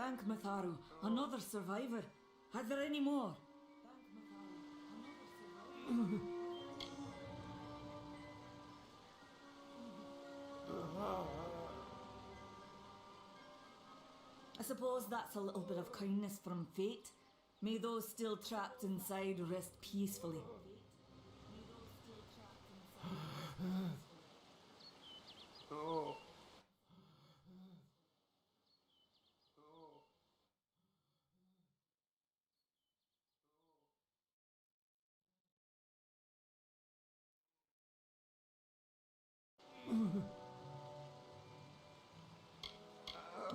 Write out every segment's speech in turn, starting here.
Thank Matharu, another survivor. Are there any more? I suppose that's a little bit of kindness from fate. May those still trapped inside rest peacefully. Oh.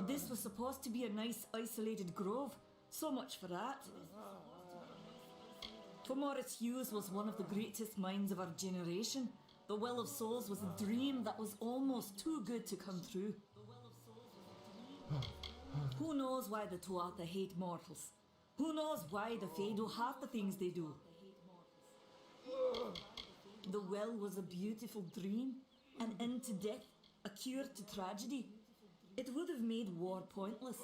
This was supposed to be a nice isolated grove. So much for that. Tomoris Hughes was one of the greatest minds of our generation. The Well of Souls was a dream that was almost too good to come true. Who knows why the Tuatha hate mortals? Who knows why the Fae do half the things they do? The well was a beautiful dream, an end to death, a cure to tragedy. It would have made war pointless.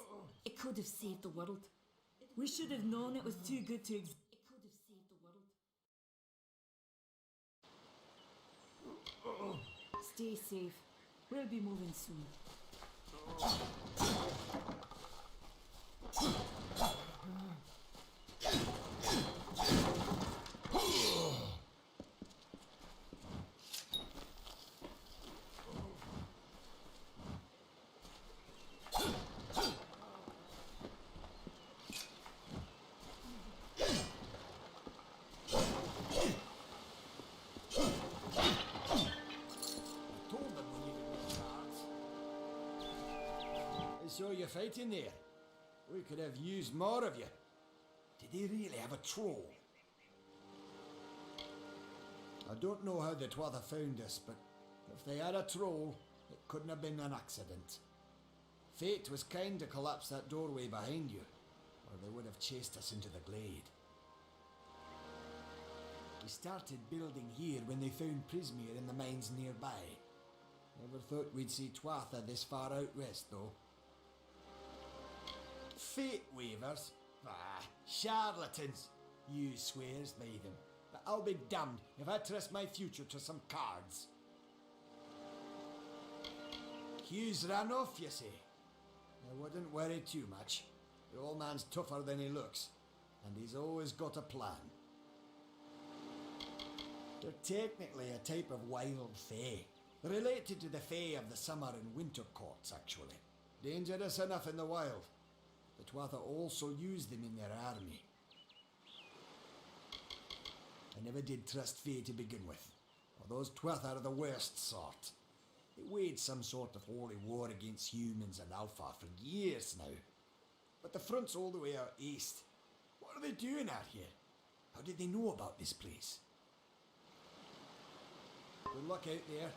It could have saved the world. We should have known it was too good to exist. It could have saved the world. Stay safe. We'll be moving soon. So you're fighting there? We could have used more of you. Did they really have a troll? I don't know how the Tuatha found us, but if they had a troll, it couldn't have been an accident. Fate was kind to collapse that doorway behind you, or they would have chased us into the glade. We started building here when they found Prismere in the mines nearby. Never thought we'd see Tuatha this far out west, though. Fate weavers? Ah, charlatans. You swears by them. But I'll be damned if I trust my future to some cards. Hughes ran off, you say? I wouldn't worry too much. The old man's tougher than he looks, and he's always got a plan. They're technically a type of wild fae. Related to the fae of the summer and winter courts, actually. Dangerous enough in the wild. The Tuatha also use them in their army. I never did trust fae to begin with. Well, those Tuatha are the worst sort. They waged some sort of holy war against humans and Alpha for years now. But the front's all the way out east. What are they doing out here? How did they know about this place? Good luck out there.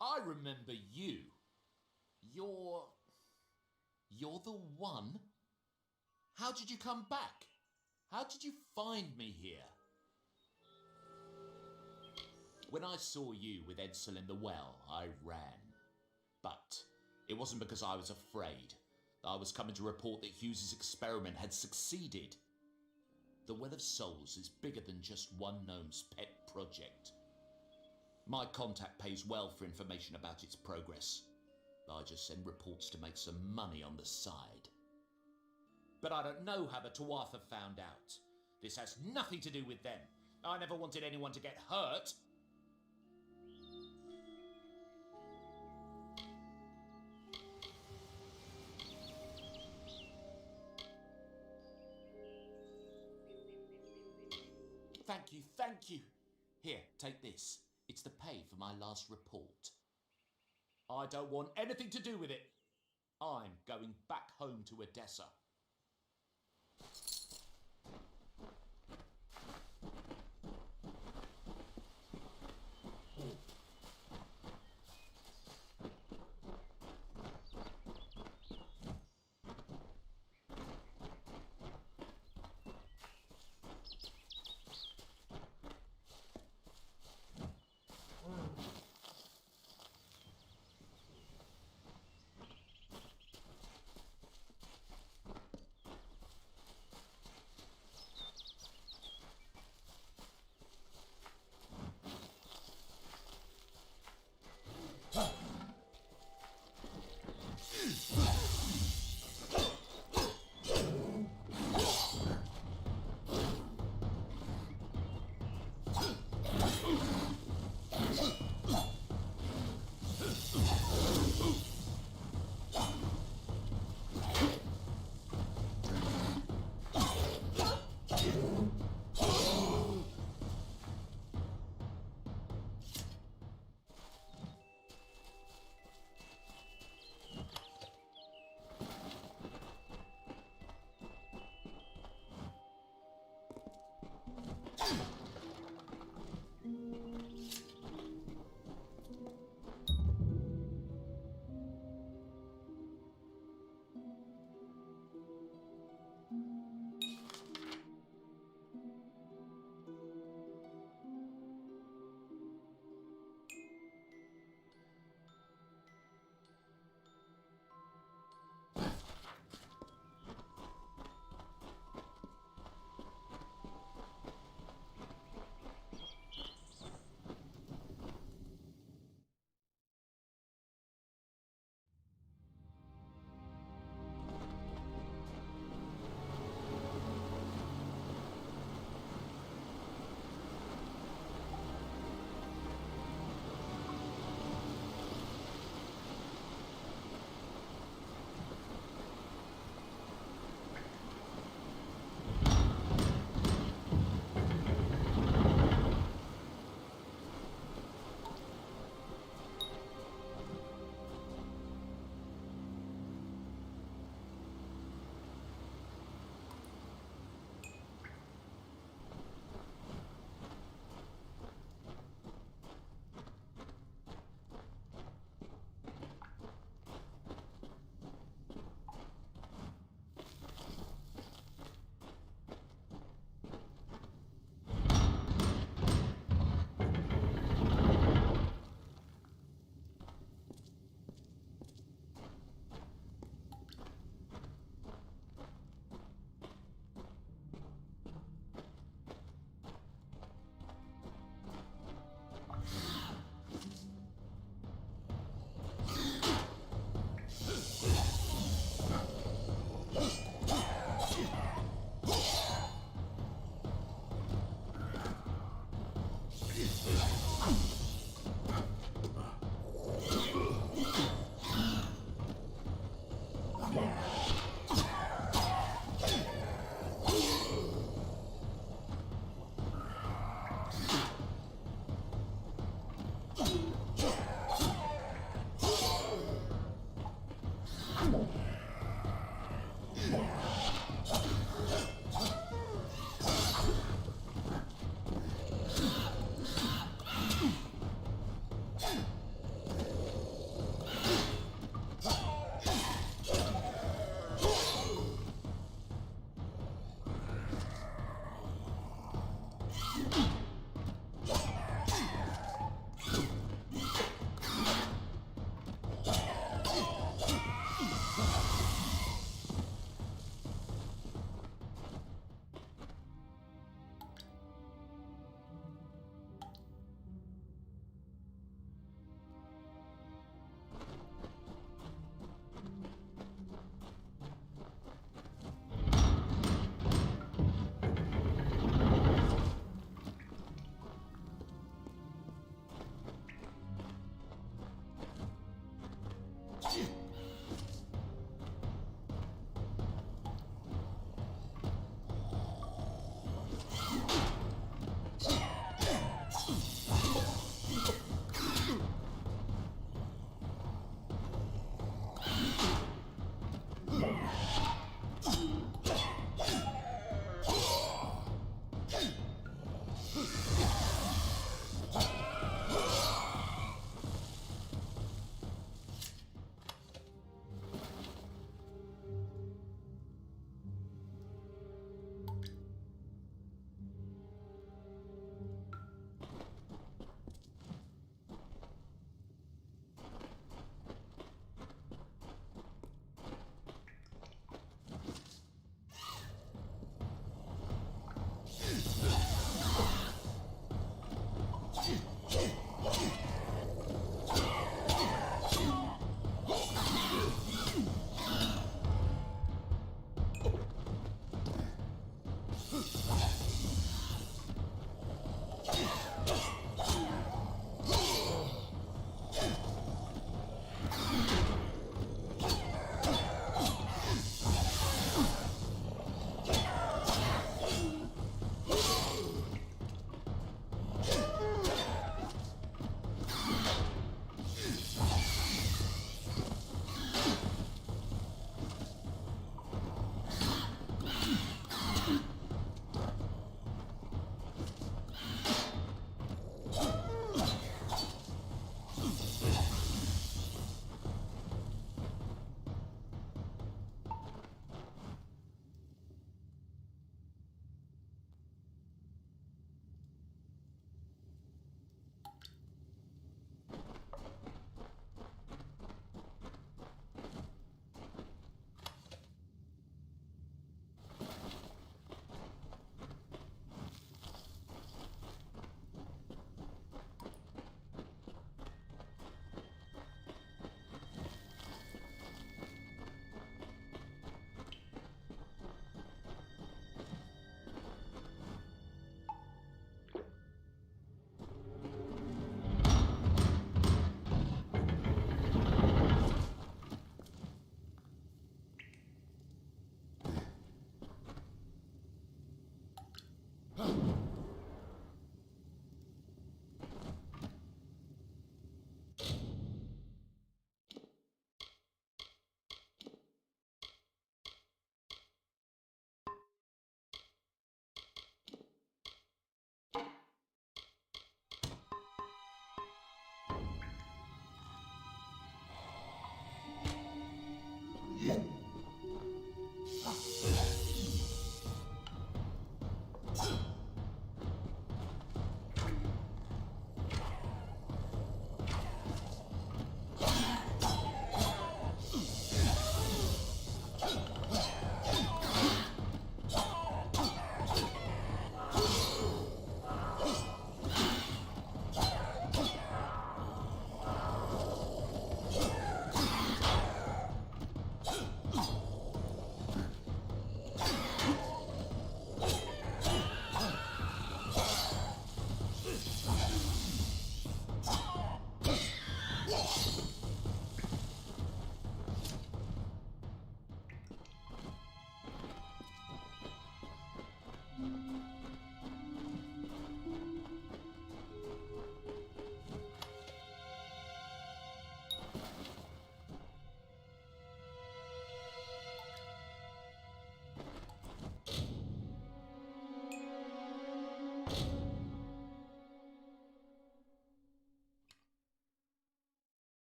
I remember you. You're the one? How did you come back? How did you find me here? When I saw you with Edsel in the well, I ran. But it wasn't because I was afraid. I was coming to report that Hughes's experiment had succeeded. The Well of Souls is bigger than just one gnome's pet project. My contact pays well for information about its progress. I just send reports to make some money on the side. But I don't know how the Tuatha found out. This has nothing to do with them. I never wanted anyone to get hurt. Thank you. Here, take this. It's the pay for my last report. I don't want anything to do with it. I'm going back home to Odessa.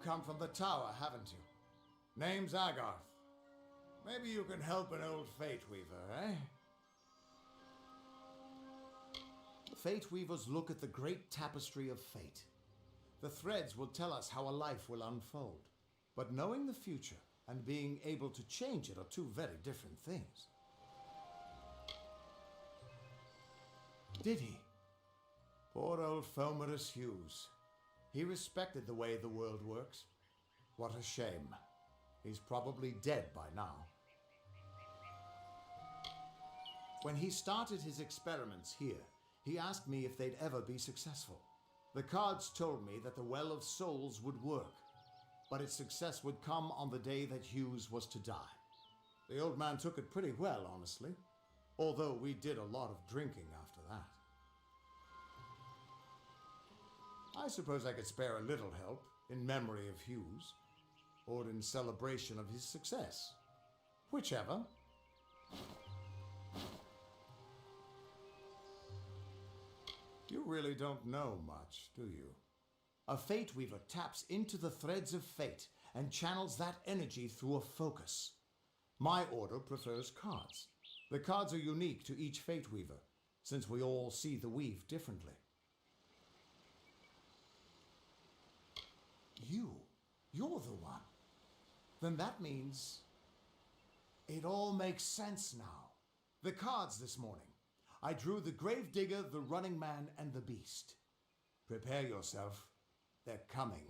come from the tower, haven't you? Name's Agarth. Maybe you can help an old Fate Weaver, eh? Fate Weavers look at the great tapestry of fate. The threads will tell us how a life will unfold. But knowing the future and being able to change it are two very different things. Did he? Poor old Fomerus Hughes. He respected the way the world works. What a shame. He's probably dead by now. When he started his experiments here, he asked me if they'd ever be successful. The cards told me that the Well of Souls would work, but its success would come on the day that Hughes was to die. The old man took it pretty well, honestly, although we did a lot of drinking after that. I suppose I could spare a little help in memory of Hughes, or in celebration of his success. Whichever. You really don't know much, do you? A Fate Weaver taps into the threads of fate and channels that energy through a focus. My order prefers cards. The cards are unique to each Fate Weaver, since we all see the weave differently. You're the one. Then that means it all makes sense now. The cards this morning. I drew the Gravedigger, the Running Man, and the Beast. Prepare yourself. They're coming.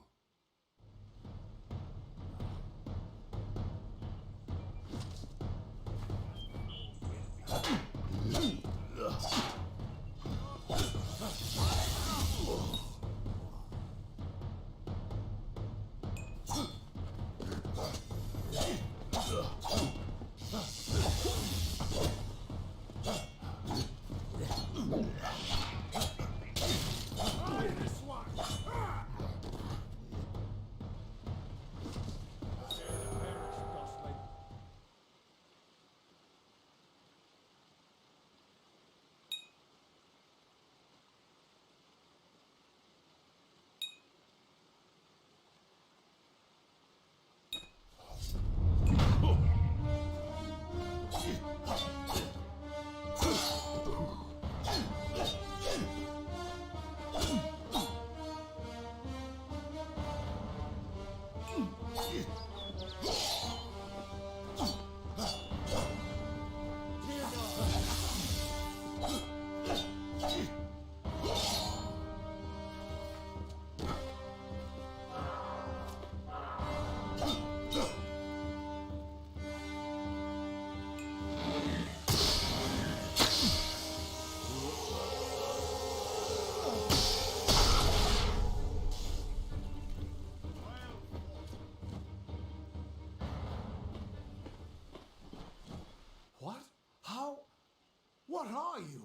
What are you?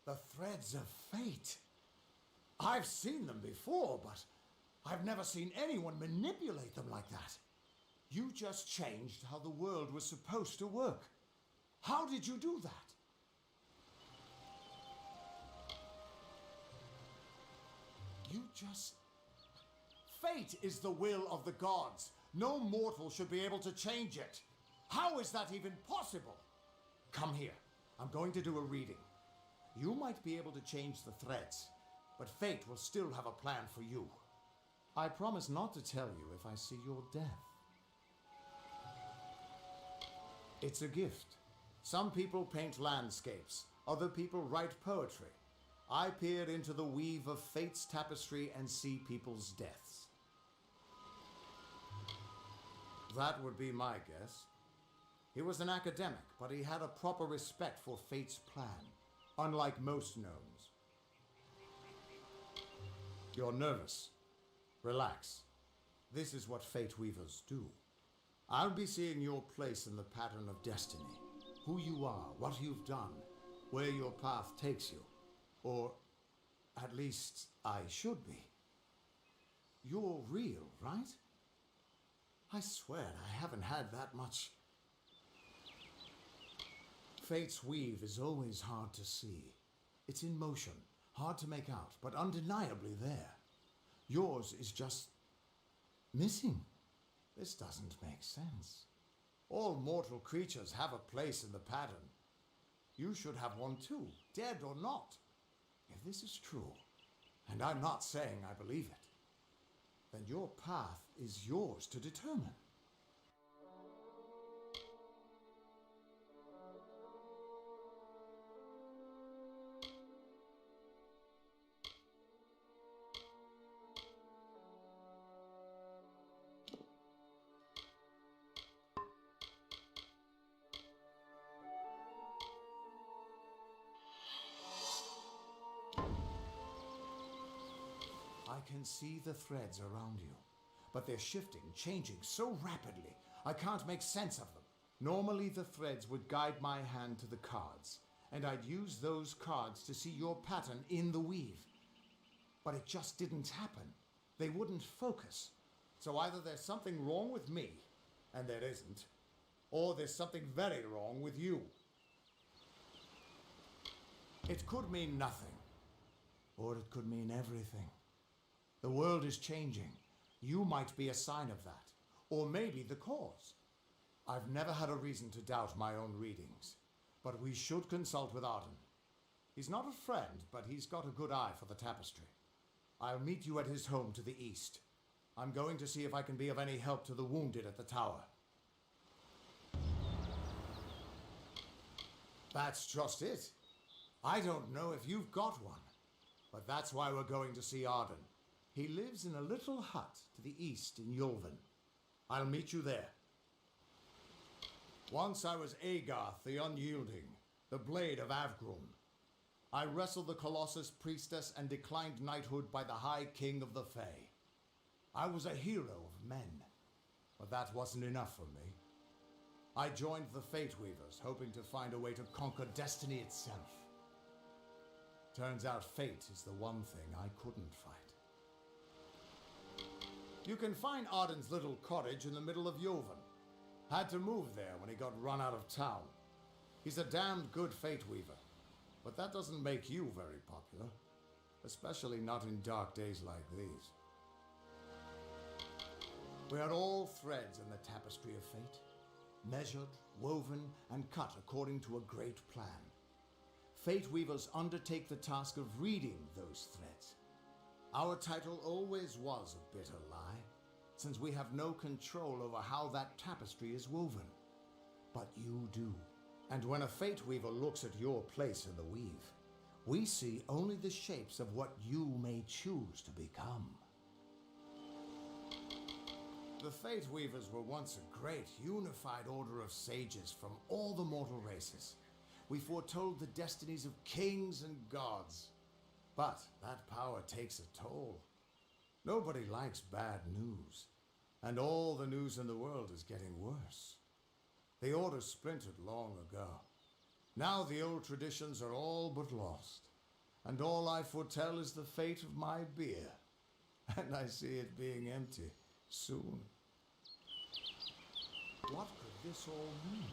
The threads of fate. I've seen them before, but I've never seen anyone manipulate them like that. You just changed how the world was supposed to work. How did you do that? Fate is the will of the gods. No mortal should be able to change it. How is that even possible? Come here. I'm going to do a reading. You might be able to change the threads, but fate will still have a plan for you. I promise not to tell you if I see your death. It's a gift. Some people paint landscapes. Other people write poetry. I peer into the weave of fate's tapestry and see people's deaths. That would be my guess. He was an academic, but he had a proper respect for fate's plan, unlike most gnomes. You're nervous. Relax. This is what fate weavers do. I'll be seeing your place in the pattern of destiny. Who you are, what you've done, where your path takes you. Or, at least, I should be. You're real, right? I swear I haven't had that much. Fate's weave is always hard to see. It's in motion, hard to make out, but undeniably there. Yours is just Missing? This doesn't make sense. All mortal creatures have a place in the pattern. You should have one too, dead or not. If this is true, and I'm not saying I believe it, then your path is yours to determine. I can see the threads around you, but they're shifting, changing so rapidly, I can't make sense of them. Normally the threads would guide my hand to the cards, and I'd use those cards to see your pattern in the weave. But it just didn't happen. They wouldn't focus. So either there's something wrong with me, and there isn't, or there's something very wrong with you. It could mean nothing, or it could mean everything. The world is changing. You might be a sign of that, or maybe the cause. I've never had a reason to doubt my own readings, but we should consult with Arden. He's not a friend, but he's got a good eye for the tapestry. I'll meet you at his home to the east. I'm going to see if I can be of any help to the wounded at the tower. That's just it. I don't know if you've got one, but that's why we're going to see Arden. He lives in a little hut to the east in Yulven. I'll meet you there. Once I was Agarth the Unyielding, the Blade of Avgrum. I wrestled the Colossus Priestess and declined knighthood by the High King of the Fae. I was a hero of men, but that wasn't enough for me. I joined the Fate Weavers, hoping to find a way to conquer destiny itself. Turns out fate is the one thing I couldn't fight. You can find Arden's little cottage in the middle of Yulven. Had to move there when he got run out of town. He's a damned good Fate Weaver, but that doesn't make you very popular, especially not in dark days like these. We are all threads in the tapestry of fate, measured, woven, and cut according to a great plan. Fate Weavers undertake the task of reading those threads. Our title always was a bitter lie, since we have no control over how that tapestry is woven. But you do. And when a Fate Weaver looks at your place in the weave, we see only the shapes of what you may choose to become. The Fate Weavers were once a great, unified order of sages from all the mortal races. We foretold the destinies of kings and gods. But that power takes a toll. Nobody likes bad news, and all the news in the world is getting worse. The order splintered long ago. Now the old traditions are all but lost, and all I foretell is the fate of my beer, and I see it being empty soon. What could this all mean?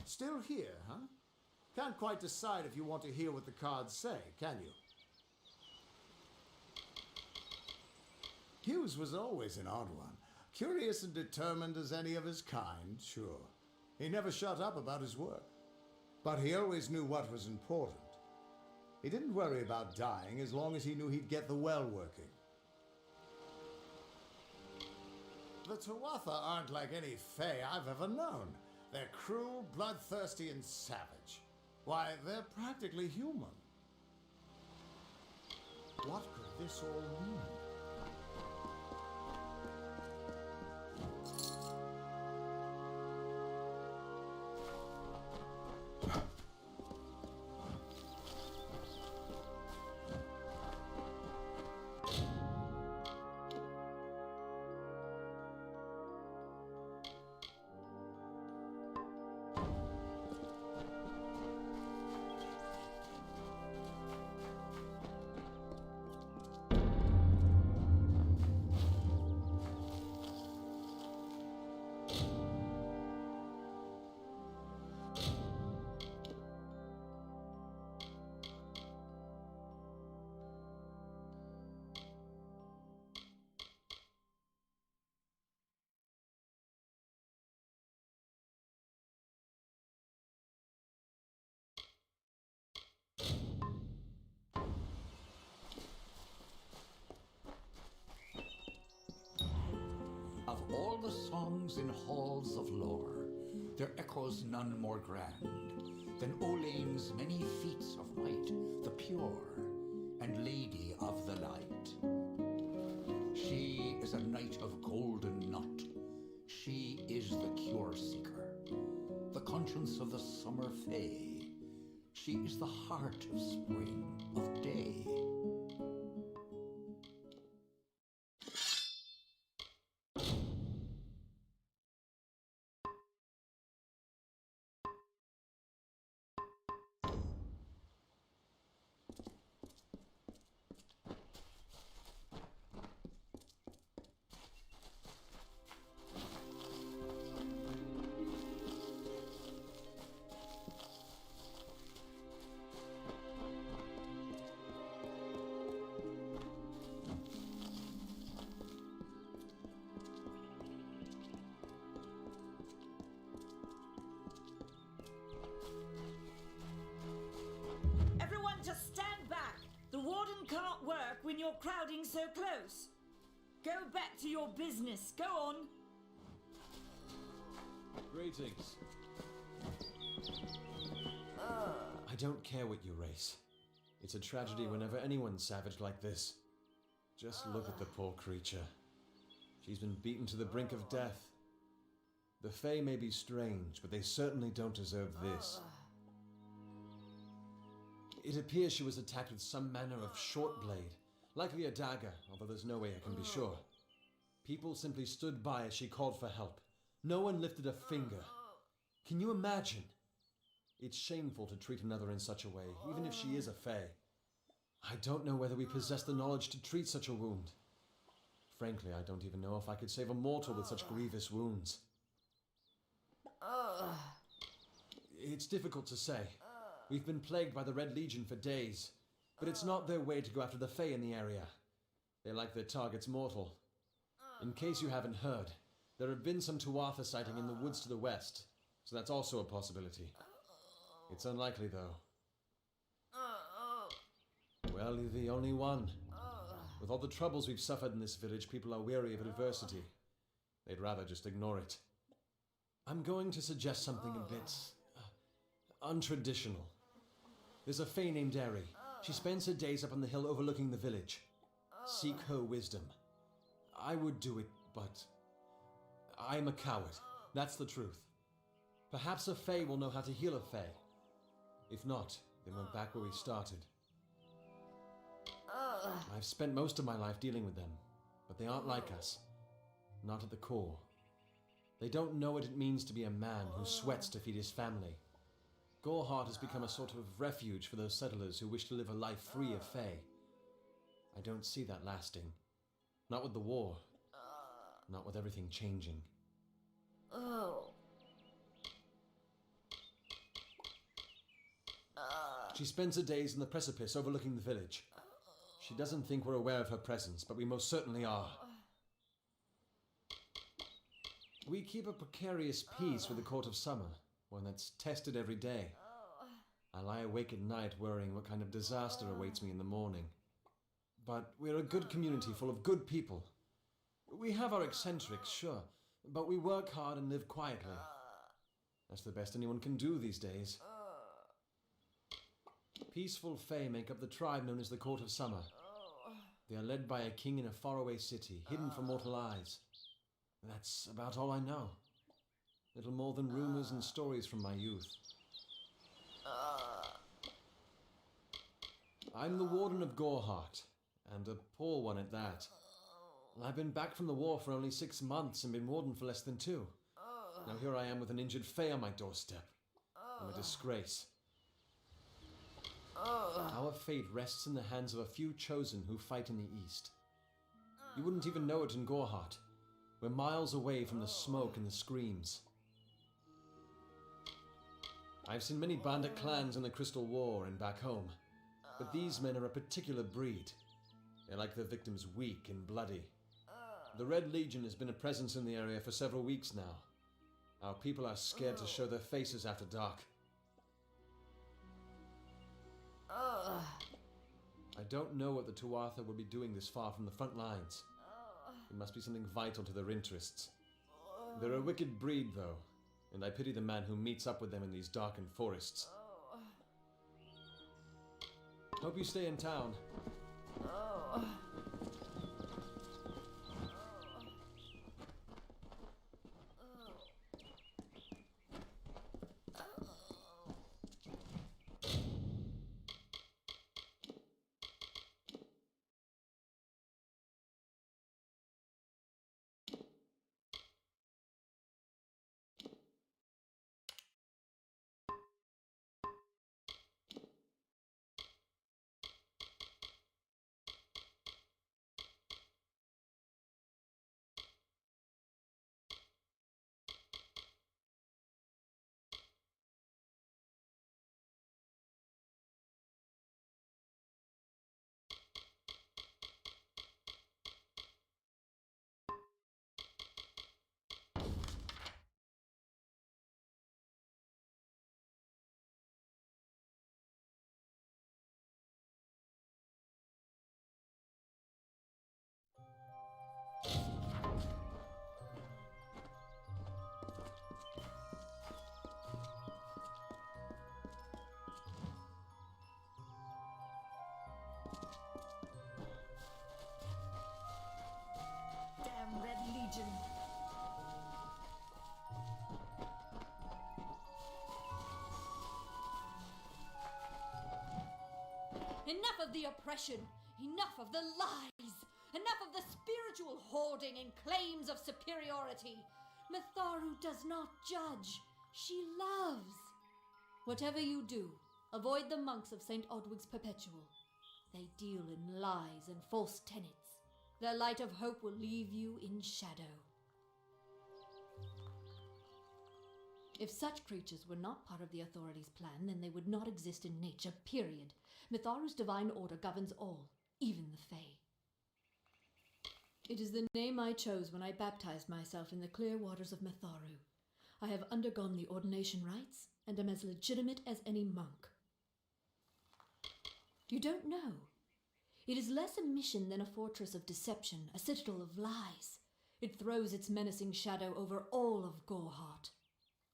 Still here, huh? Can't quite decide if you want to hear what the cards say, can you? Hughes was always an odd one. Curious and determined as any of his kind, sure. He never shut up about his work. But he always knew what was important. He didn't worry about dying as long as he knew he'd get the well working. The Tuatha aren't like any Fae I've ever known. They're cruel, bloodthirsty, and savage. Why, they're practically human. What could this all mean? the songs in halls of lore, their echoes none more grand than Olane's many feats of might, the pure and lady of the light. She is a knight of golden knot. She is the cure seeker, the conscience of the summer fae. She is the heart of spring, of day. Everyone just stand back. The warden can't work when you're crowding so close. Go back to your business. Go on. Greetings. I don't care what you race. It's a tragedy whenever anyone's savage like this. Just look at the poor creature. She's been beaten to the brink of death. The Fae may be strange, but they certainly don't deserve this. It appears she was attacked with some manner of short blade, likely a dagger, although there's no way I can be sure. People simply stood by as she called for help. No one lifted a finger. Can you imagine? It's shameful to treat another in such a way, even if she is a Fae. I don't know whether we possess the knowledge to treat such a wound. Frankly, I don't even know if I could save a mortal with such grievous wounds. It's difficult to say. We've been plagued by the Red Legion for days, but it's not their way to go after the Fae in the area. They like their targets mortal. In case you haven't heard, there have been some Tuatha sighting in the woods to the west, so that's also a possibility. It's unlikely, though. Well, you're the only one. With all the troubles we've suffered in this village, people are weary of adversity. They'd rather just ignore it. I'm going to suggest something a bit untraditional. There's a Fae named Eri. She spends her days up on the hill overlooking the village. Seek her wisdom. I would do it, but I'm a coward. That's the truth. Perhaps a Fae will know how to heal a Fae. If not, then we're back where we started. I've spent most of my life dealing with them, but they aren't like us. Not at the core. They don't know what it means to be a man who sweats to feed his family. Goreheart has become a sort of refuge for those settlers who wish to live a life free of Fae. I don't see that lasting. Not with the war. Not with everything changing. She spends her days in the precipice overlooking the village. She doesn't think we're aware of her presence, but we most certainly are. We keep a precarious peace with the Court of Summer, one that's tested every day. I lie awake at night worrying what kind of disaster awaits me in the morning. But we're a good community full of good people. We have our eccentrics, sure, but we work hard and live quietly. That's the best anyone can do these days. Peaceful Fae make up the tribe known as the Court of Summer. They are led by a king in a faraway city, hidden from mortal eyes. That's about all I know. Little more than rumors and stories from my youth. I'm the warden of Goreheart, and a poor one at that. I've been back from the war for only 6 months and been warden for less than 2. Now here I am with an injured Fae on my doorstep. I'm a disgrace. Our fate rests in the hands of a few chosen who fight in the east. You wouldn't even know it in Goreheart. We're miles away from the smoke and the screams. I've seen many bandit clans in the Crystal War and back home, but these men are a particular breed. They like their victims weak and bloody. The Red Legion has been a presence in the area for several weeks now. Our people are scared to show their faces after dark. I don't know what the Tuatha would be doing this far from the front lines. It must be something vital to their interests. They're a wicked breed, though, and I pity the man who meets up with them in these darkened forests. Hope you stay in town. Damn Red Legion. Enough of the oppression! Enough of the lies! Enough of the spiritual hoarding and claims of superiority! Mitharu does not judge. She loves. Whatever you do, avoid the monks of St. Odwig's Perpetual. They deal in lies and false tenets. Their light of hope will leave you in shadow. If such creatures were not part of the authorities' plan, then they would not exist in nature, period. Mitharu's divine order governs all, even the Fae. It is the name I chose when I baptized myself in the clear waters of Mitharu. I have undergone the ordination rites and am as legitimate as any monk. You don't know. It is less a mission than a fortress of deception, a citadel of lies. It throws its menacing shadow over all of Goreheart.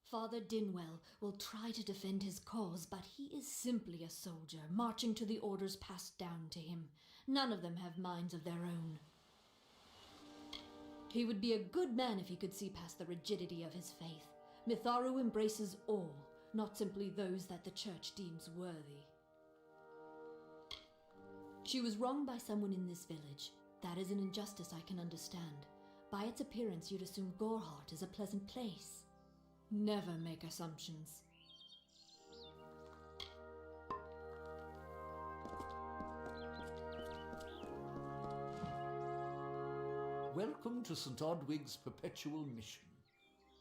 Father Dinwell will try to defend his cause, but he is simply a soldier, marching to the orders passed down to him. None of them have minds of their own. He would be a good man if he could see past the rigidity of his faith. Mitharu embraces all, not simply those that the church deems worthy. She was wronged by someone in this village. That is an injustice I can understand. By its appearance, you'd assume Goreheart is a pleasant place. Never make assumptions. Welcome to St. Odwig's Perpetual Mission.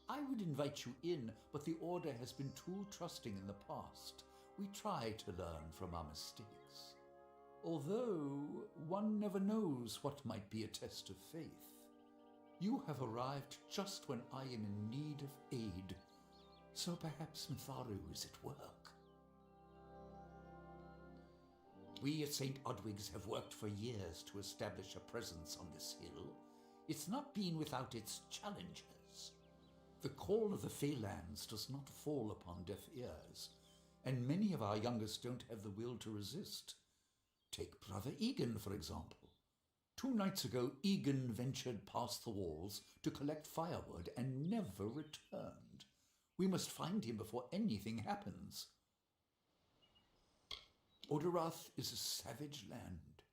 I would invite you in, but the Order has been too trusting in the past. We try to learn from our mistakes. Although one never knows what might be a test of faith. You have arrived just when I am in need of aid, so perhaps Mitharu is at work. We at St. Odwig's have worked for years to establish a presence on this hill. It's not been without its challenges. The call of the Feylands does not fall upon deaf ears, and many of our youngest don't have the will to resist. Take Brother Egan, for example. 2 nights ago, Egan ventured past the walls to collect firewood and never returned. We must find him before anything happens. Oderath is a savage land.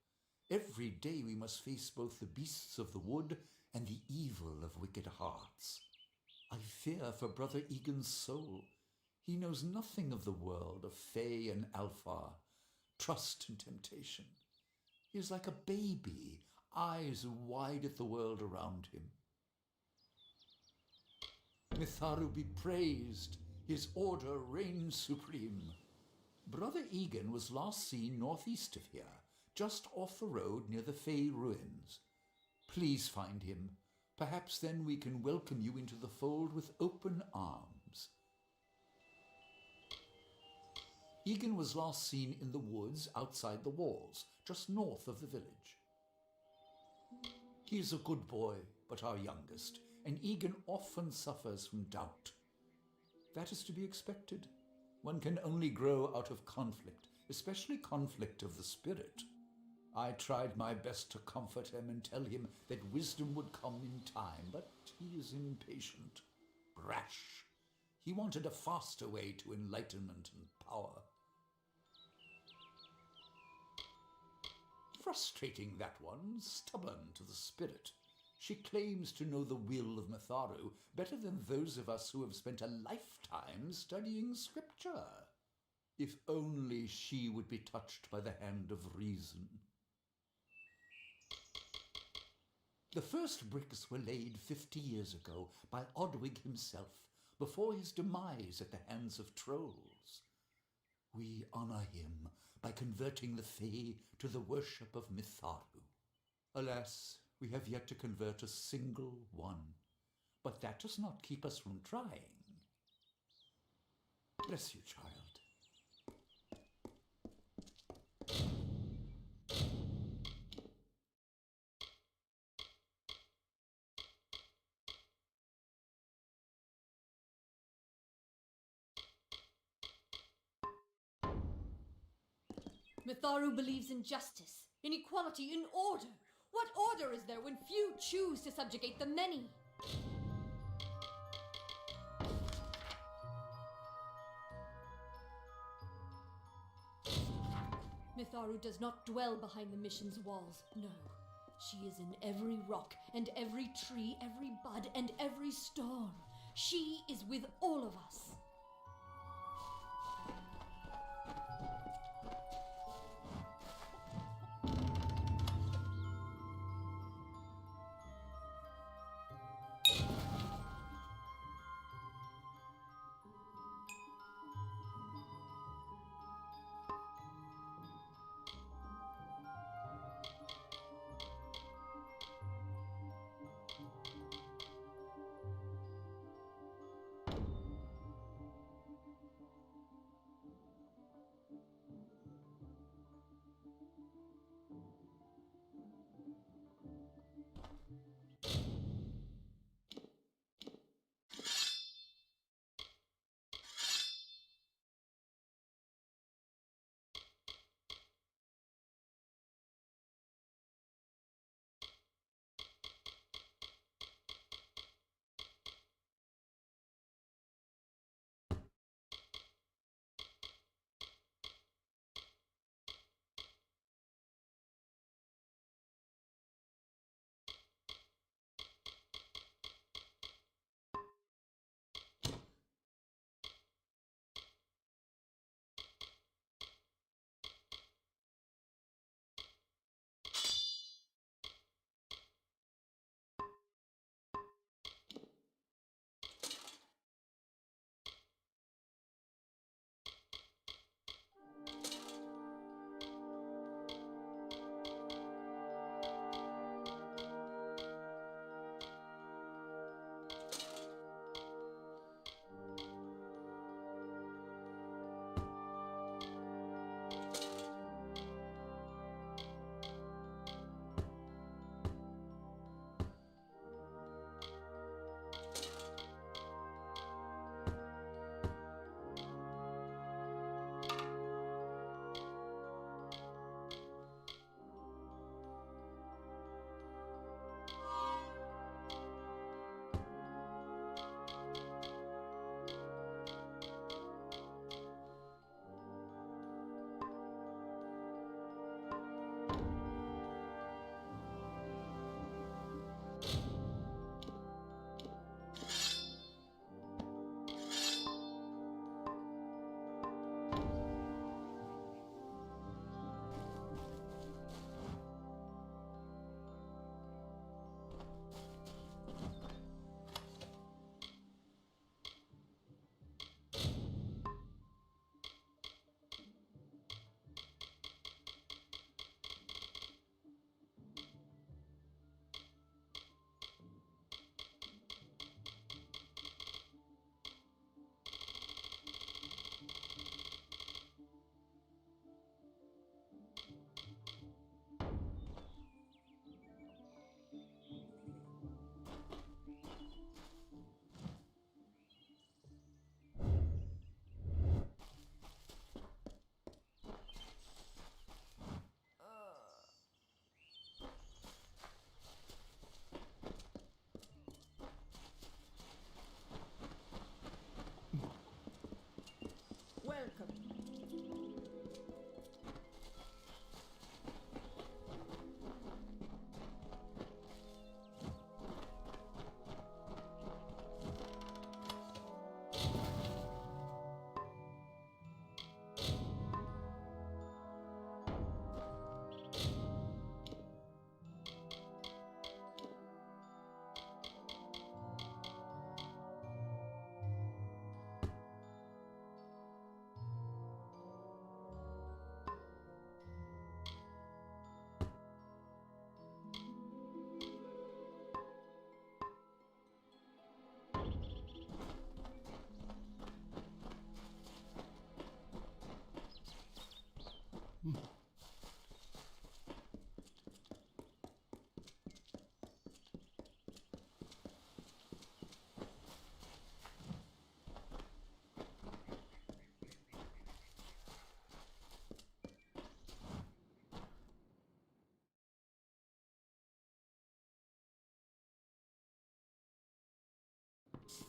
Every day we must face both the beasts of the wood and the evil of wicked hearts. I fear for Brother Egan's soul. He knows nothing of the world of Fae and Alpha, trust and temptation. He is like a baby, eyes wide at the world around him. Mitharu be praised, his order reigns supreme. Brother Egan was last seen northeast of here, just off the road near the Fey ruins. Please find him. Perhaps then we can welcome you into the fold with open arms. Egan was last seen in the woods outside the walls, just north of the village. He is a good boy, but our youngest, and Egan often suffers from doubt. That is to be expected. One can only grow out of conflict, especially conflict of the spirit. I tried my best to comfort him and tell him that wisdom would come in time, but he is impatient, brash. He wanted a faster way to enlightenment and power. Frustrating, that one, stubborn to the spirit. She claims to know the will of Matharu better than those of us who have spent a lifetime studying scripture. If only she would be touched by the hand of reason. The first bricks were laid 50 years ago by Odwig himself, before his demise at the hands of trolls. We honor him by converting the Fae to the worship of Mitharu. Alas, we have yet to convert a single one, but that does not keep us from trying. Bless you, child. Mitharu believes in justice, in equality, in order. What order is there when few choose to subjugate the many? Mitharu does not dwell behind the mission's walls, no. She is in every rock and every tree, every bud and every storm. She is with all of us.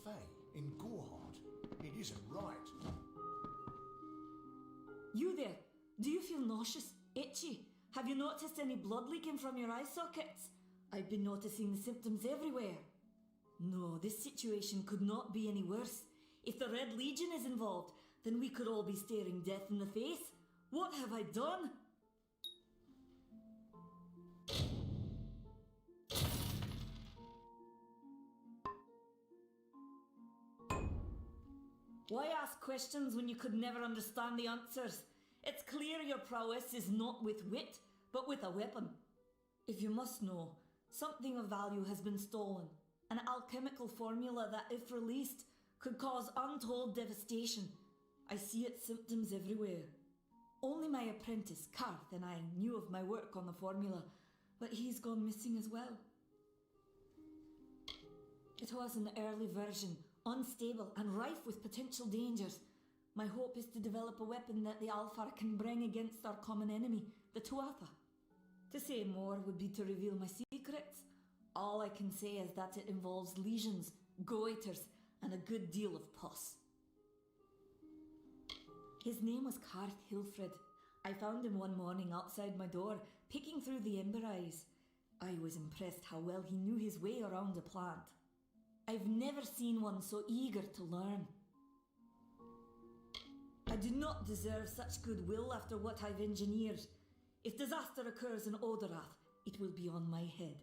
Faye in Goreheart. It isn't right. You there? Do you feel nauseous? Itchy? Have you noticed any blood leaking from your eye sockets? I've been noticing the symptoms everywhere. No, this situation could not be any worse. If the Red Legion is involved, then we could all be staring death in the face. What have I done? Why ask questions when you could never understand the answers? It's clear your prowess is not with wit, but with a weapon. If you must know, something of value has been stolen. An alchemical formula that, if released, could cause untold devastation. I see its symptoms everywhere. Only my apprentice, Karth, and I knew of my work on the formula, but he's gone missing as well. It was an early version, unstable and rife with potential dangers. My hope is to develop a weapon that the Alfar can bring against our common enemy, the Tuatha. To say more would be to reveal my secrets. All I can say is that it involves lesions, goiters, and a good deal of pus. His name was Karth Hilfred. I found him one morning outside my door, picking through the ember eyes. I was impressed how well he knew his way around a plant. I've never seen one so eager to learn. I do not deserve such goodwill after what I've engineered. If disaster occurs in Odorath, it will be on my head.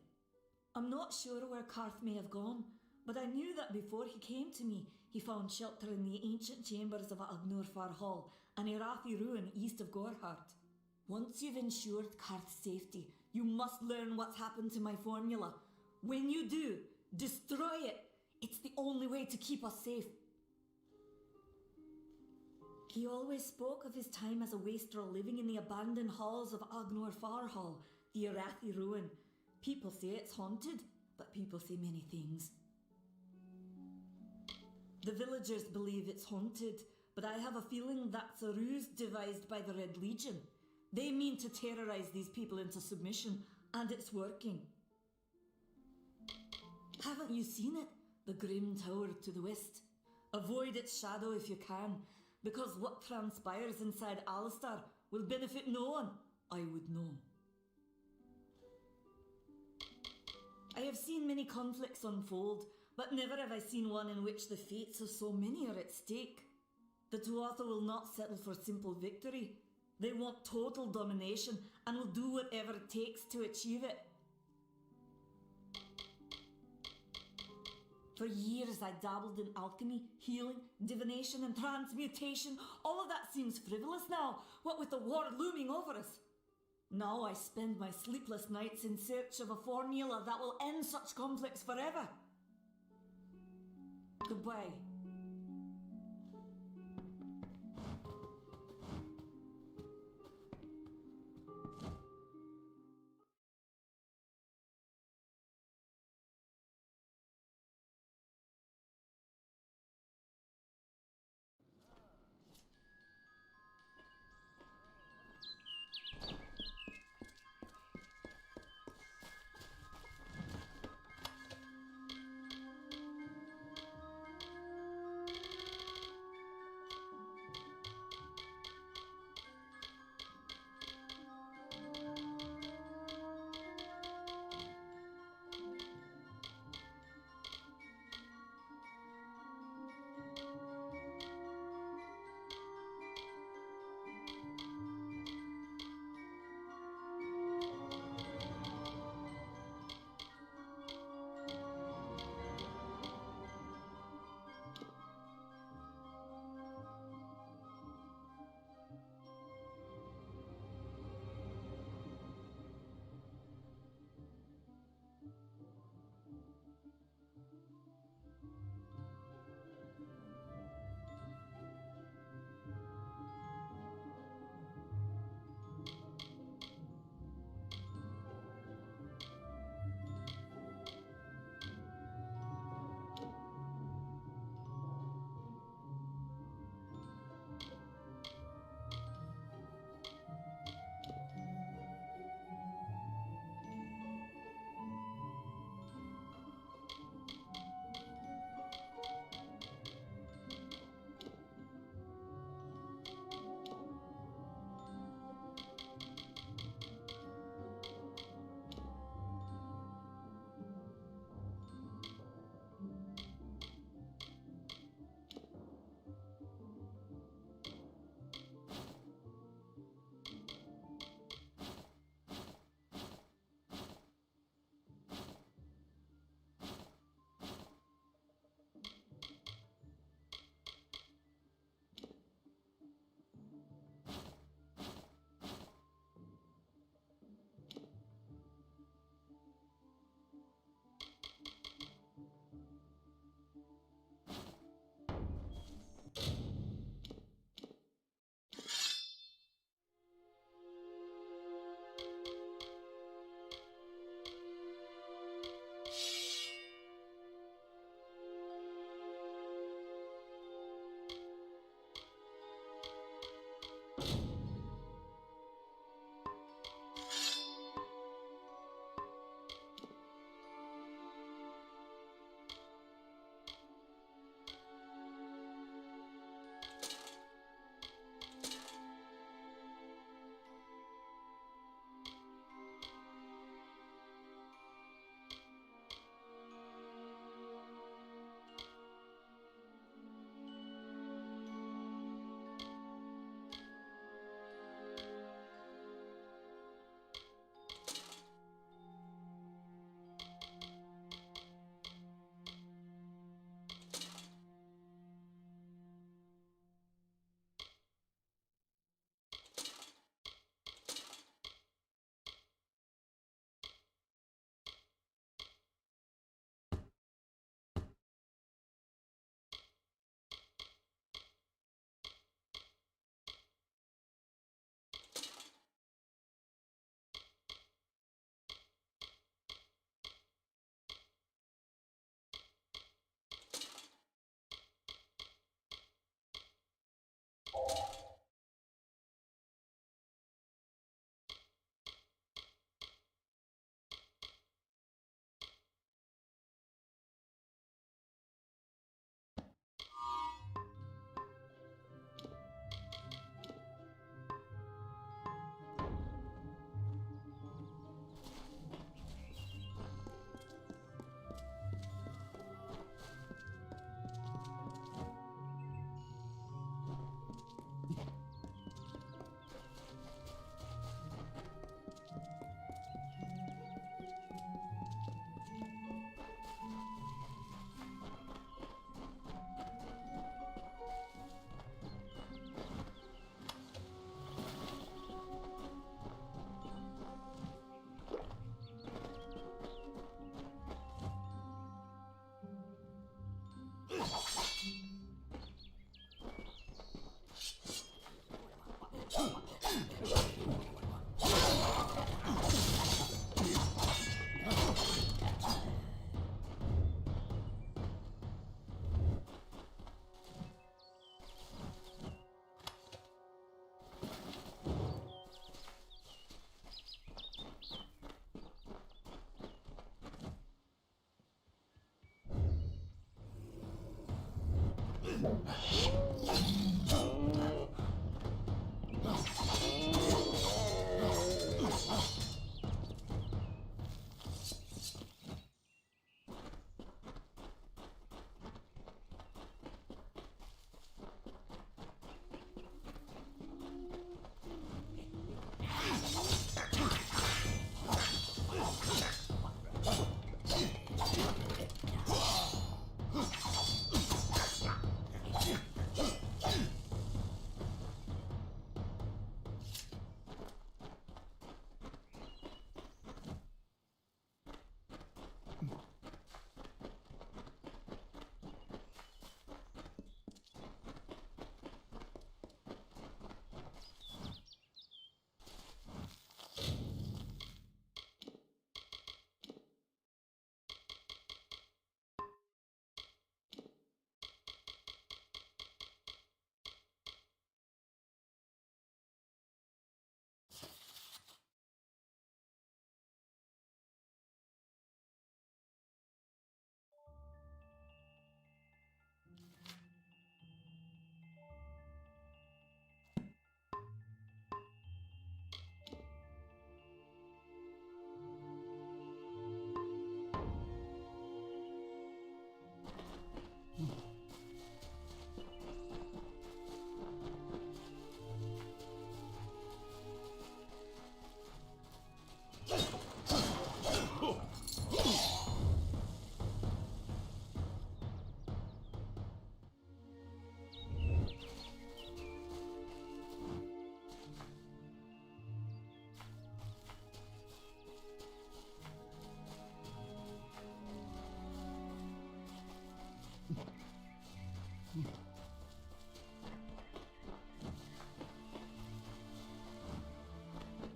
I'm not sure where Karth may have gone, but I knew that before he came to me, he found shelter in the ancient chambers of Agnur Far Hall, an Irathi ruin east of Goreheart. Once you've ensured Karth's safety, you must learn what's happened to my formula. When you do, destroy it. It's the only way to keep us safe. He always spoke of his time as a wastrel living in the abandoned halls of Agnur Far Hall, the Irathi ruin. People say it's haunted, but people say many things. The villagers believe it's haunted, but I have a feeling that's a ruse devised by the Red Legion. They mean to terrorize these people into submission, and it's working. Haven't you seen it? The grim tower to the west. Avoid its shadow if you can, because what transpires inside Alistar will benefit no one, I would know. I have seen many conflicts unfold, but never have I seen one in which the fates of so many are at stake. The Tuatha will not settle for simple victory. They want total domination and will do whatever it takes to achieve it. For years I dabbled in alchemy, healing, divination and transmutation. All of that seems frivolous now, what with the war looming over us. Now I spend my sleepless nights in search of a formula that will end such conflicts forever. Goodbye.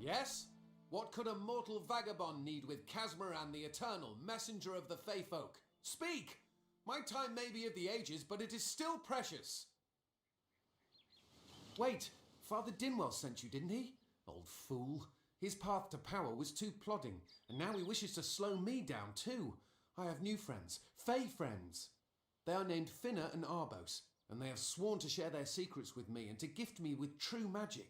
Yes? What could a mortal vagabond need with Casmaran the Eternal, messenger of the Fey folk? Speak! My time may be of the ages, but it is still precious. Wait, Father Dinwell sent you, didn't he? Old fool. His path to power was too plodding, and now he wishes to slow me down too. I have new friends, Fey friends. They are named Finna and Arbos, and they have sworn to share their secrets with me and to gift me with true magic.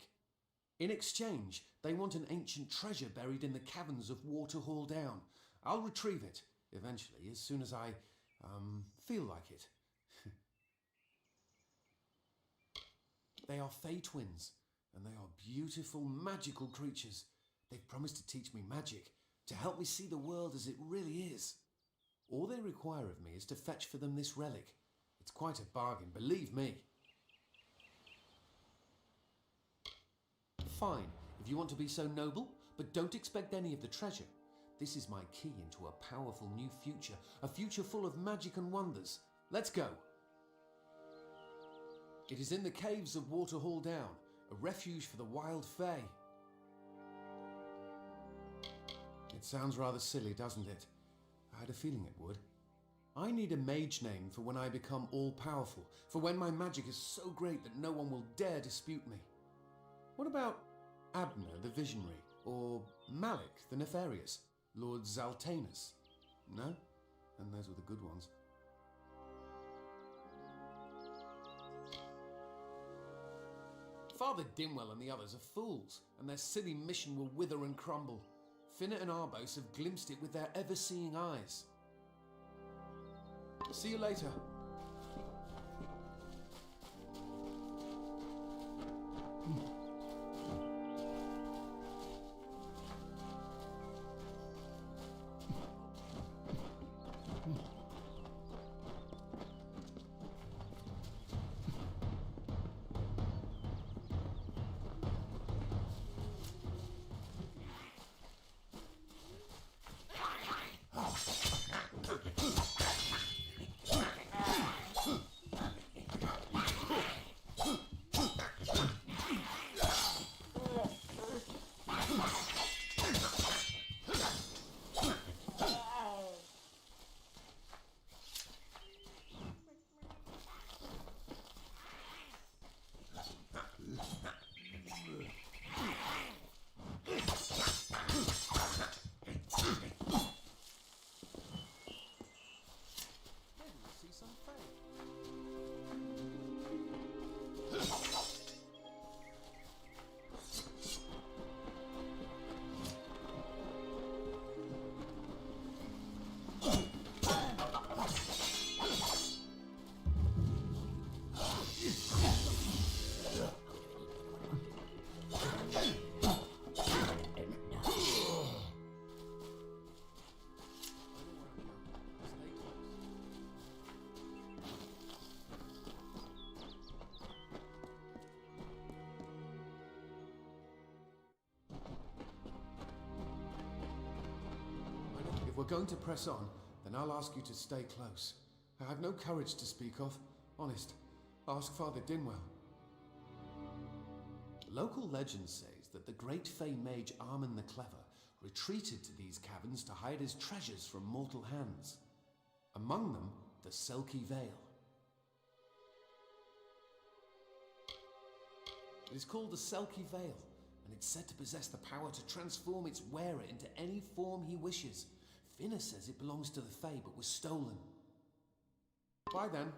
In exchange, they want an ancient treasure buried in the caverns of Waterhall Down. I'll retrieve it, eventually, as soon as I, feel like it. They are Fey twins, and they are beautiful, magical creatures. They've promised to teach me magic, to help me see the world as it really is. All they require of me is to fetch for them this relic. It's quite a bargain, believe me. Fine, if you want to be so noble, but don't expect any of the treasure. This is my key into a powerful new future, a future full of magic and wonders. Let's go. It is in the caves of Waterhall Down, a refuge for the wild Fey. It sounds rather silly, doesn't it? I had a feeling it would. I need a mage name for when I become all-powerful, for when my magic is so great that no one will dare dispute me. What about Abner the Visionary, or Malik the Nefarious, Lord Zaltanus? No? And those were the good ones. Father Dimwell and the others are fools, and their silly mission will wither and crumble. Finna and Arbos have glimpsed it with their ever-seeing eyes. See you later. we're going to press on, then I'll ask you to stay close. I have no courage to speak of. Honest. Ask Father Dinwell. Local legend says that the great Fey mage Armin the Clever retreated to these caverns to hide his treasures from mortal hands. Among them, the Selkie Vale. It is called the Selkie Vale, and it's said to possess the power to transform its wearer into any form he wishes. Finna says it belongs to the Fae, but was stolen. Bye then.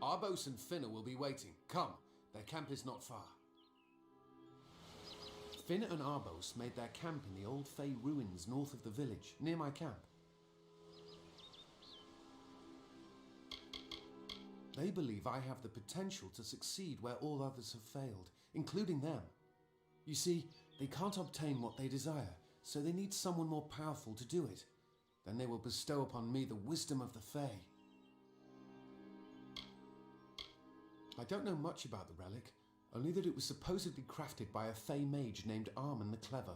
Arbos and Finna will be waiting. Come, their camp is not far. Finna and Arbos made their camp in the old Fey ruins north of the village, near my camp. They believe I have the potential to succeed where all others have failed, including them. You see, they can't obtain what they desire, so they need someone more powerful to do it. Then they will bestow upon me the wisdom of the Fey. I don't know much about the relic, only that it was supposedly crafted by a Fey mage named Armen the Clever.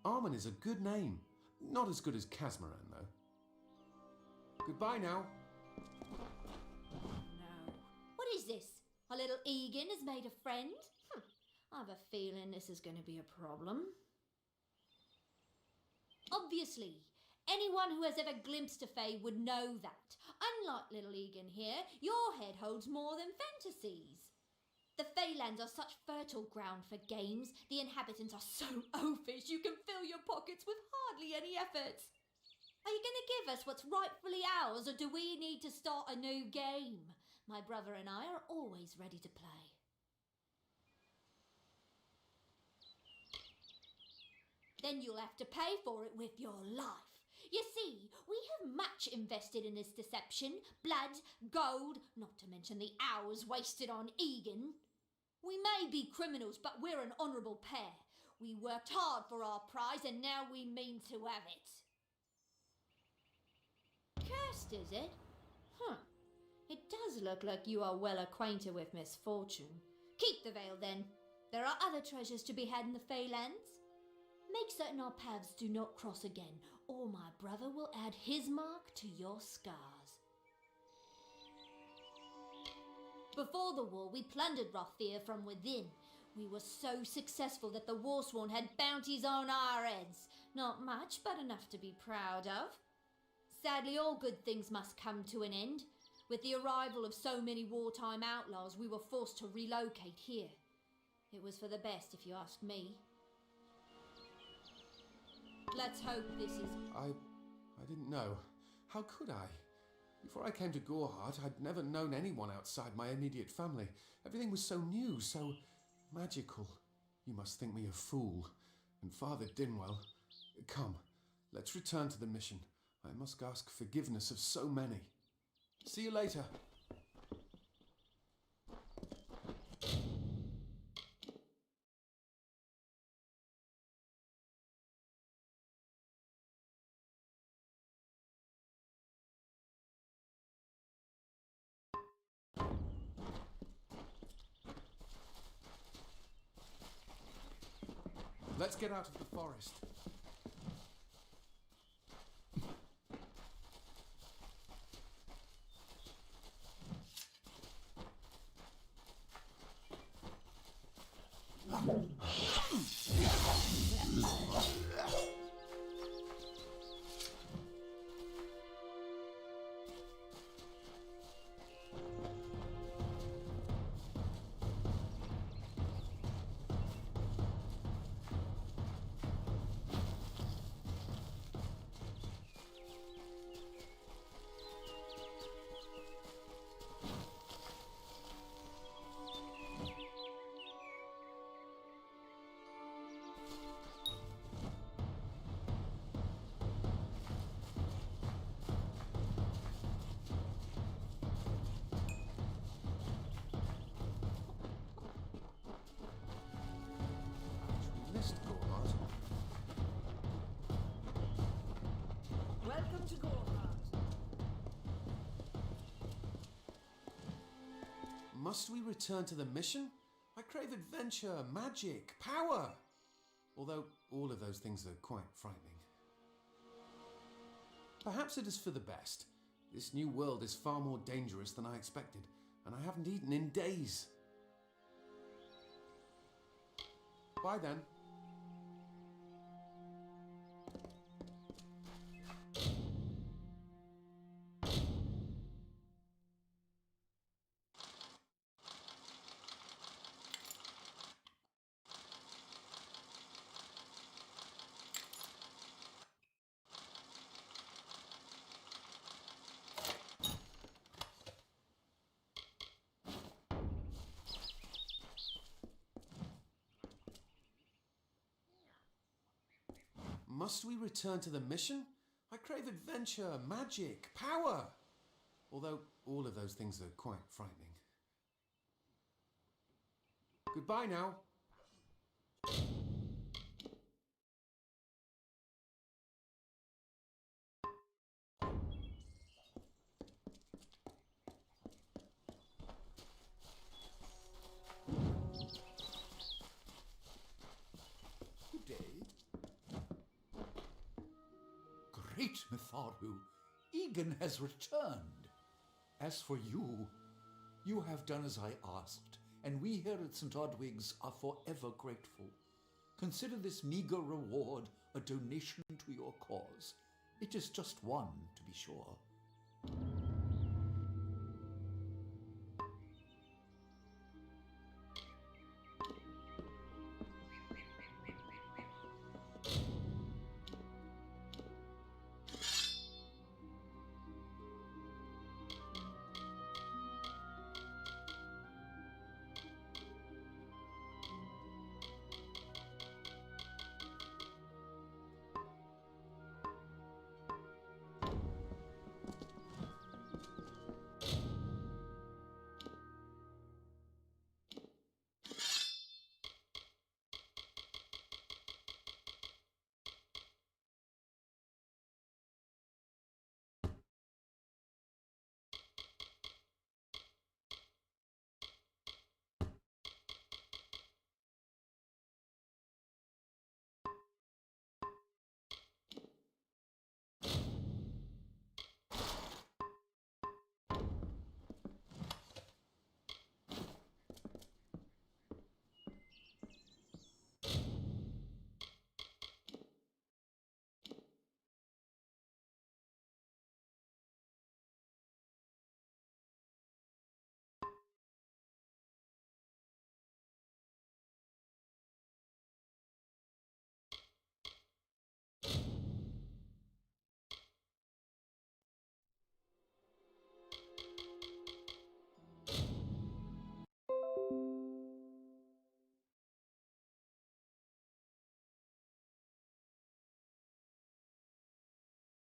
Armen is a good name. Not as good as Casmaran, though. Goodbye now. No. What is this? Our little Egan has made a friend? I have a feeling this is going to be a problem. Obviously, anyone who has ever glimpsed a Fae would know that. Unlike little Egan here, your head holds more than fantasies. The Feylands are such fertile ground for games. The inhabitants are so oafish you can fill your pockets with hardly any effort. Are you going to give us what's rightfully ours, or do we need to start a new game? My brother and I are always ready to play. Then you'll have to pay for it with your life. You see, we have much invested in this deception. Blood, gold, not to mention the hours wasted on Egan. We may be criminals, but we're an honourable pair. We worked hard for our prize and now we mean to have it. Cursed, is it? It does look like you are well acquainted with misfortune. Keep the veil then. There are other treasures to be had in the Feylands. Make certain our paths do not cross again, or my brother will add his mark to your scars. Before the war, we plundered Rothir from within. We were so successful that the Warsworn had bounties on our heads. Not much, but enough to be proud of. Sadly, all good things must come to an end. With the arrival of so many wartime outlaws, we were forced to relocate here. It was for the best, if you ask me. Let's hope this is... I didn't know. How could I? Before I came to Gorhart, I'd never known anyone outside my immediate family. Everything was so new, so magical. You must think me a fool. And Father Dinwell... Come, let's return to the mission. I must ask forgiveness of so many. See you later. Let's get out of the forest. Missed Gorhart. Welcome to Gorhart. Must we return to the mission? I crave adventure, magic, power. Although all of those things are quite frightening. Perhaps it is for the best. This new world is far more dangerous than I expected, and I haven't eaten in days. Bye then. must we return to the mission? I crave adventure, magic, power. Although all of those things are quite frightening. Goodbye now. Good day. Great Mitharu, Egan has returned. As for you, you have done as I asked, and we here at St. Odwig's are forever grateful. Consider this meager reward a donation to your cause. It is just one, to be sure.